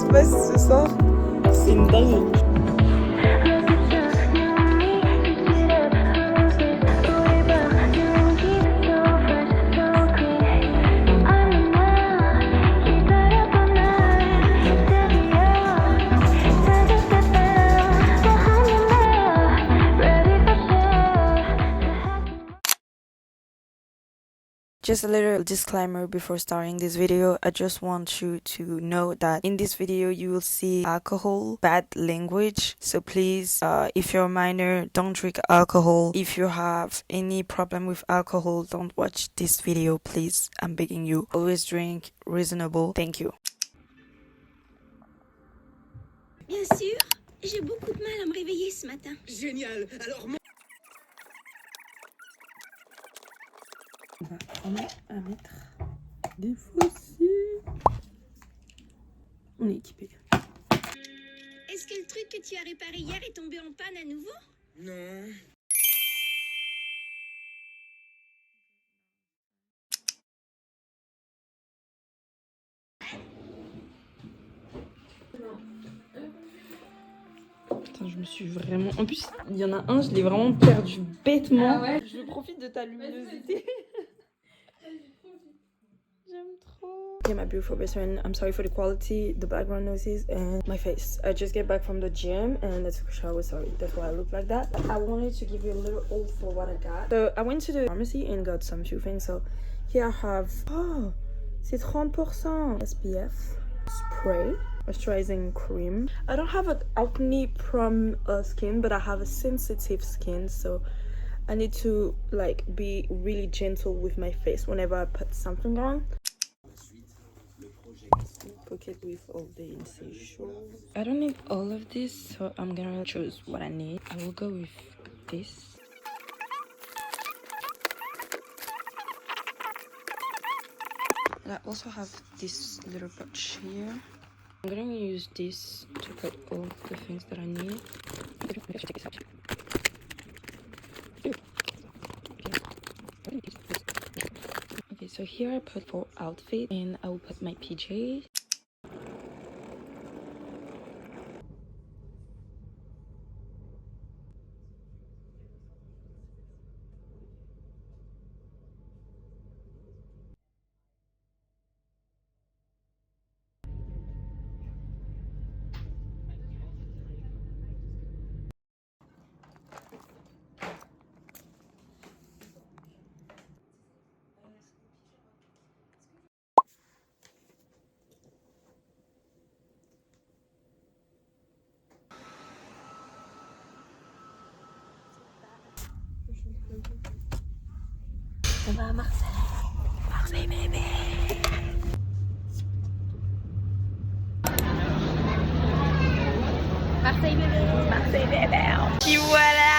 se passe ce soir, c'est une dinguerie. Just a little disclaimer before starting this video. I just want you to know that in this video you will see alcohol, bad language. So please, if you're a minor, don't drink alcohol. If you have any problem with alcohol, don't watch this video, please. I'm begging you. Always drink reasonable. Thank you. Bien sûr, j'ai beaucoup de mal à me réveiller ce matin. Génial. Alors moi... On va apprendre à mettre des fossiles. On est équipé. Est-ce que le truc que tu as réparé hier est tombé en panne à nouveau? Non. Putain, je me suis vraiment... En plus, il y en a un, je l'ai vraiment perdu bêtement. Ah ouais. Je profite de ta luminosité. J'aime trop. Okay, my beautiful best friend, I'm sorry for the quality, the background noises, and my face. I just get back from the gym and I took a shower, sorry. That's why I look like that. I wanted to give you a little haul for what I got. So I went to the pharmacy and got some few things. So here I have... Oh, c'est 30% SPF spray. Moisturizing cream. I don't have an acne prone skin, but I have a sensitive skin, so I need to like be really gentle with my face whenever I put something on. Pocket with all the essentials. I don't need all of this, so I'm gonna choose what I need. I will go with this. And I also have this little pouch here. I'm gonna use this to put all the things that I need. Okay, so here I put 4 outfits and I will put my PJs. On va à Marseille. Marseille bébé. Marseille bébé. Marseille bébé. Et voilà.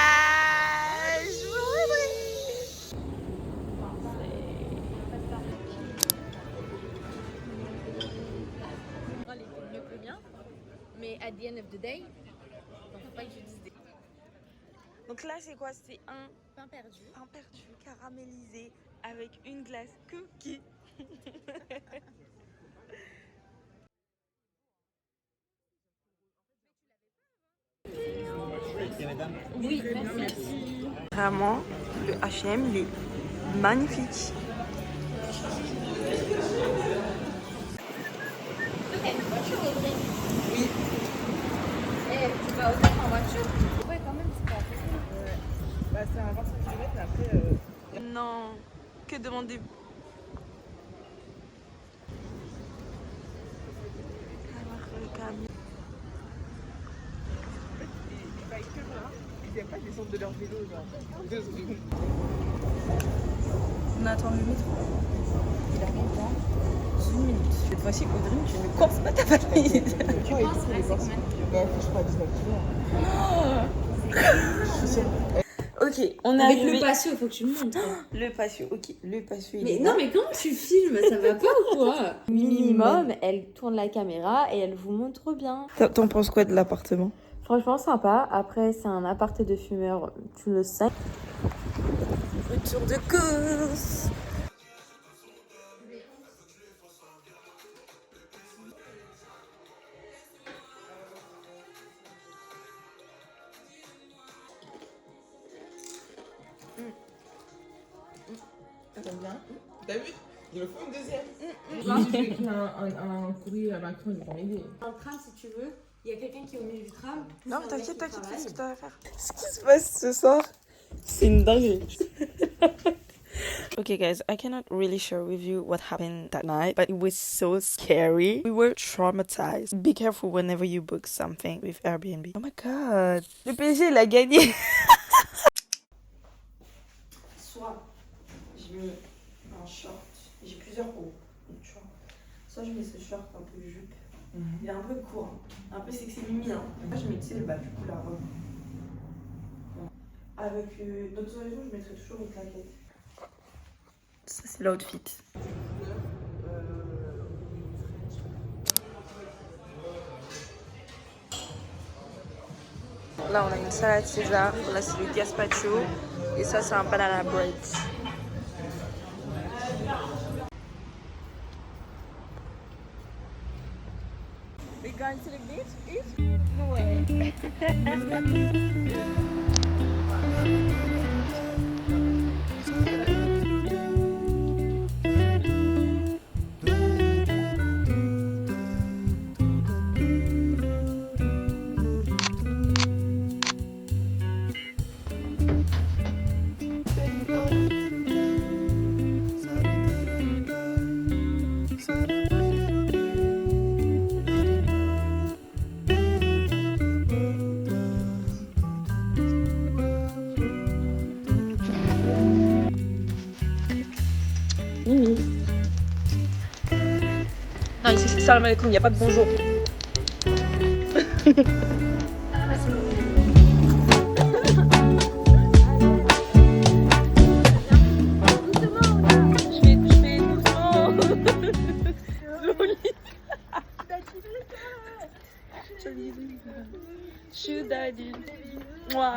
Elle était mieux que le mien, mais at the end of the day, faut pas que je dise des Donc là c'est quoi? C'est un pain perdu. pain perdu caramélisé avec une glace cookie. Oui, merci. Vraiment, le H&M, il est magnifique. Oui. Eh, tu vas au taf en voiture? Ouais, quand même, c'est pas possible. Bah c'est un 25 km mais après... Non, que demander? Alors, le camion. Les bikers là, ils aiment pas descendre de leur vélo genre 2 secondes. On attend le métro. Il arrive dans 1 minute. Cette fois-ci, Audrey, tu ne courses pas ta famille. Tu penses là, c'est combien? Bah je crois 19 km. Ok, on est Avec arrivé. le patio, faut que tu me montres. Le patio, ok. Le patio, il Mais est non, là. mais comment tu filmes? Ça va pas ou quoi? Minimum, elle tourne la caméra et elle vous montre bien. T'en penses quoi de l'appartement? Franchement, sympa. Après, c'est un appart de fumeur, tu le sais. Retour de course. t'aimes bien. T'as vu? Il me faut une deuxième. Si je vais écrire un courrier à Macron, il va m'aider. Dans le tram, si tu veux, il y a quelqu'un qui est au milieu du tram. Non, t'inquiète, fais ce que t'as à faire. Ce qui se passe ce soir, c'est une dinguerie. Okay guys, I cannot really share with you what happened that night, but it was so scary. We were traumatized. Be careful whenever you book something with Airbnb. Oh my god, le PSG il a gagné. Soit je mets un short, j'ai plusieurs hauts, donc tu vois. Soit je mets ce short un peu jupe, il est un peu court, hein. Un peu sexy mimi. Hein. Moi je mets le bas du coup la robe. Avec d'autres raisons, je mettrais toujours une claquette. Ça c'est l'outfit. Là on a une salade César, là c'est le gazpacho et ça c'est un banana bread. We going to the beach? No way. Non, ici c'est salam alaikum, il n'y a pas de bonjour. Je fais doucement. Should I do? Moi.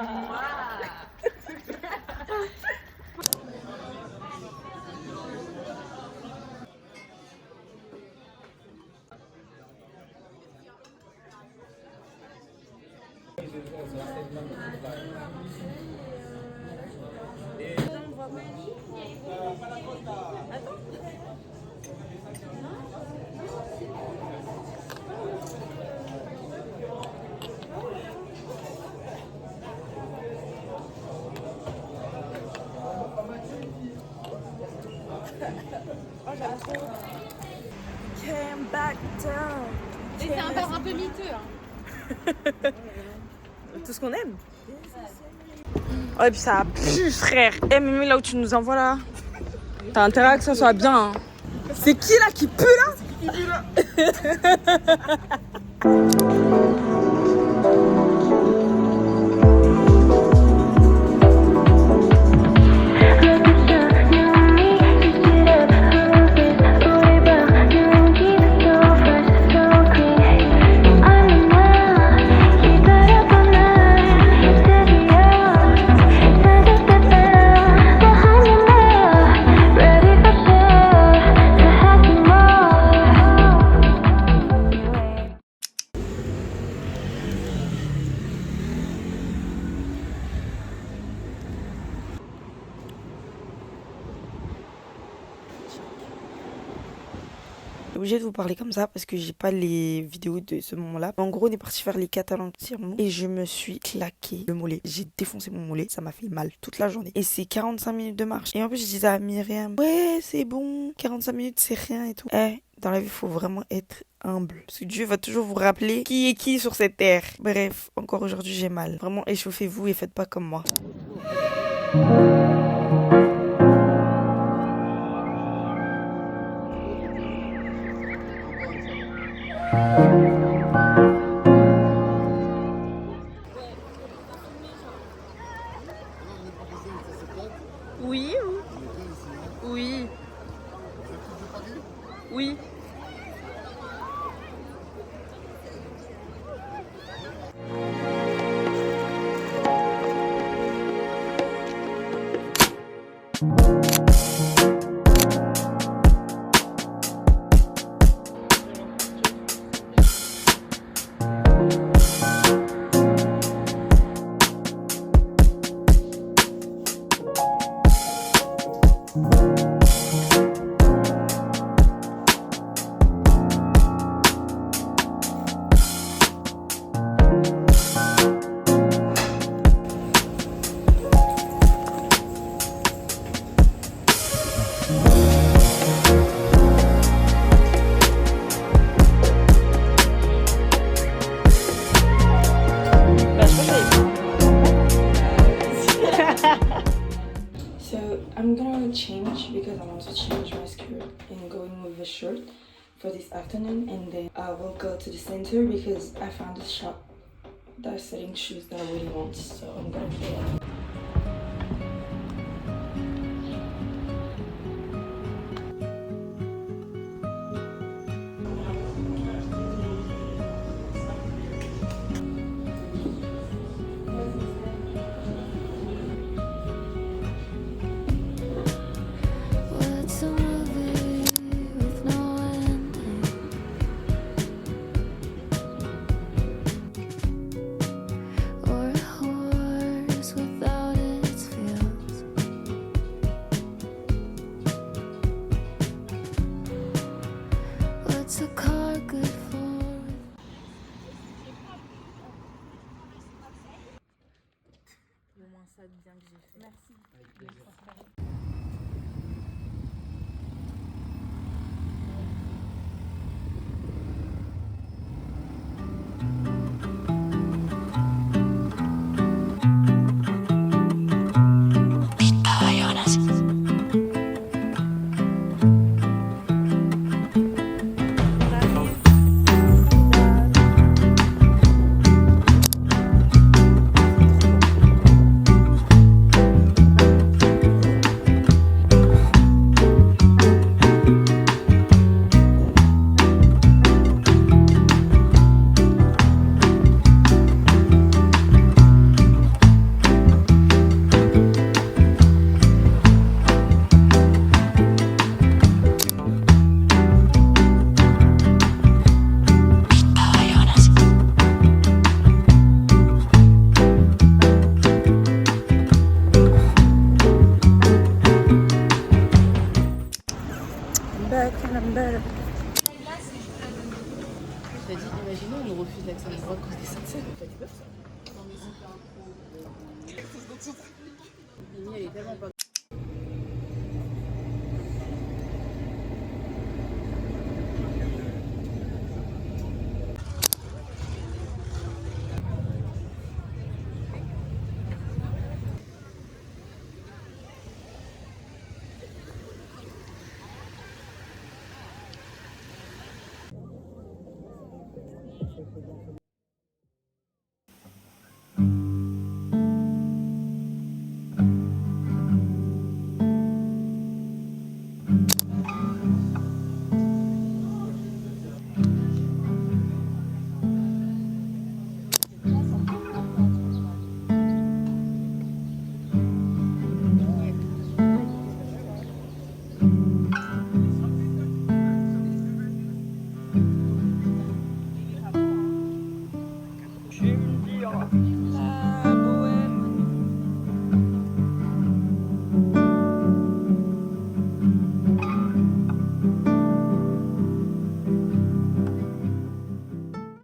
Came back down. Et c'est encore un peu miteux. Hein. Tout ce qu'on aime. Ouais, et puis ça a plu, frère. Eh, Mimi, là où tu nous envoies là, t'as intérêt à que ça soit bien. Hein. C'est qui là qui pue là? Obligée de vous parler comme ça parce que j'ai pas les vidéos de ce moment-là. En gros, on est parti faire les Catalans et je me suis claqué le mollet. J'ai défoncé mon mollet, ça m'a fait mal toute la journée. Et c'est 45 minutes de marche. Et en plus, je disais à Myriam, ouais, c'est bon, 45 minutes, c'est rien et tout. Dans la vie, il faut vraiment être humble. Parce que Dieu va toujours vous rappeler qui est qui sur cette terre. Bref, encore aujourd'hui, j'ai mal. Vraiment, échauffez-vous et faites pas comme moi. Oui. Oui. Oui. with a shirt for this afternoon, and then I will go to the center because I found a shop that is selling shoes that I really want, so I'm gonna do that. Ça bien que j'ai fait. Merci. T'as dit, imaginons, on nous refuse l'accès à droit à cause des saints. T'as peur ça? Mimi, elle est tellement pas